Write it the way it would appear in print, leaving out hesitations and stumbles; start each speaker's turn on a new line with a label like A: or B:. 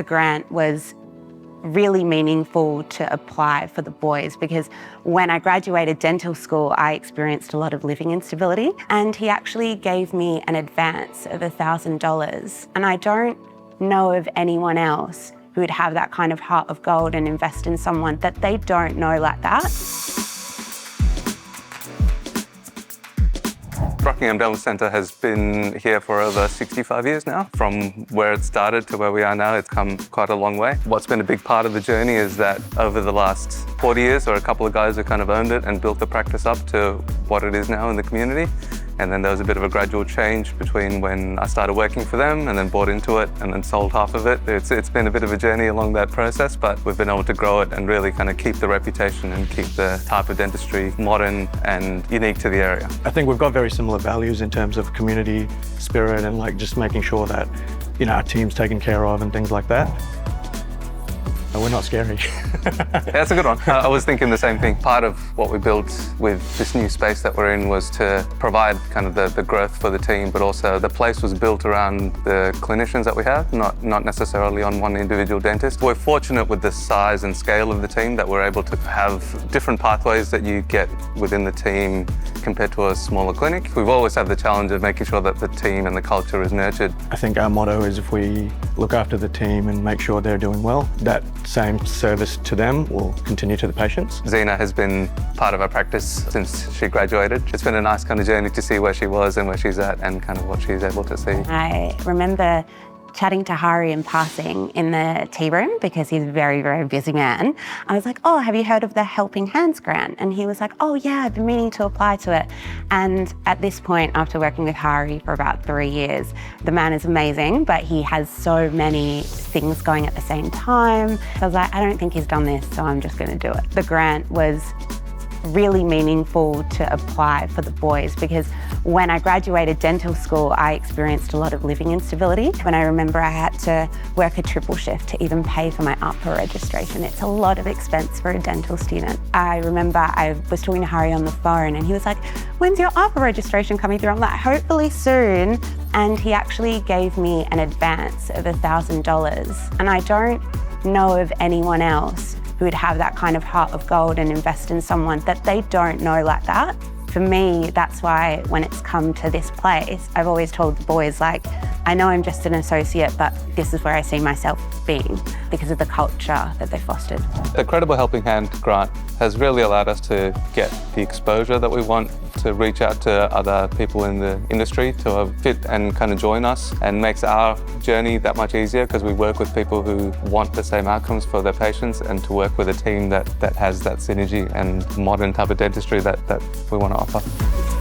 A: The grant was really meaningful to apply for the boys because when I graduated dental school, I experienced a lot of living instability, and he actually gave me an advance of $1,000. And I don't know of anyone else who would have that kind of heart of gold and invest in someone that they don't know like that.
B: Rockingham Dental Centre has been here for over 65 years now. From where it started to where we are now, it's come quite a long way. What's been a big part of the journey is that over the last 40 years, there are a couple of guys who kind of owned it and built the practice up to what it is now in the community. And then there was a bit of a gradual change between when I started working for them and then bought into it and then sold half of it. It's been a bit of a journey along that process, but we've been able to grow it and really kind of keep the reputation and keep the type of dentistry modern and unique to the area.
C: I think we've got very similar values in terms of community spirit and like just making sure that, you know, our team's taken care of and things like that. We're not scary.
B: Yeah, that's a good one. I was thinking the same thing. Part of what we built with this new space that we're in was to provide kind of the growth for the team, but also the place was built around the clinicians that we have, not necessarily on one individual dentist. We're fortunate with the size and scale of the team that we're able to have different pathways that you get within the team compared to a smaller clinic. We've always had the challenge of making sure that the team and the culture is nurtured.
C: I think our motto is if we look after the team and make sure they're doing well, that same service to them will continue to the patients.
B: Zena has been part of our practice since she graduated. It's been a nice kind of journey to see where she was and where she's at and kind of what she's able to see.
A: I remember chatting to Hari in passing in the tea room because he's a very, very busy man. I was like, oh, have you heard of the Helping Hands grant? And he was like, oh yeah, I've been meaning to apply to it. And at this point, after working with Hari for about 3 years, the man is amazing, but he has so many things going at the same time. So I was like, I don't think he's done this, so I'm just gonna do it. The grant was really meaningful to apply for the boys because when I graduated dental school, I experienced a lot of living instability. When I remember I had to work a triple shift to even pay for my APRA registration. It's a lot of expense for a dental student. I remember I was talking to Hari on the phone and he was like, when's your APRA registration coming through? I'm like, hopefully soon. And he actually gave me an advance of $1,000. And I don't know of anyone else who would have that kind of heart of gold and invest in someone that they don't know like that. For me, that's why when it's come to this place, I've always told the boys, like, I know I'm just an associate, but this is where I see myself being because of the culture that they fostered.
B: The Credible Helping Hand grant has really allowed us to get the exposure that we want, to reach out to other people in the industry to fit and kind of join us, and makes our journey that much easier because we work with people who want the same outcomes for their patients and to work with a team that has that synergy and modern type of dentistry that we want to offer.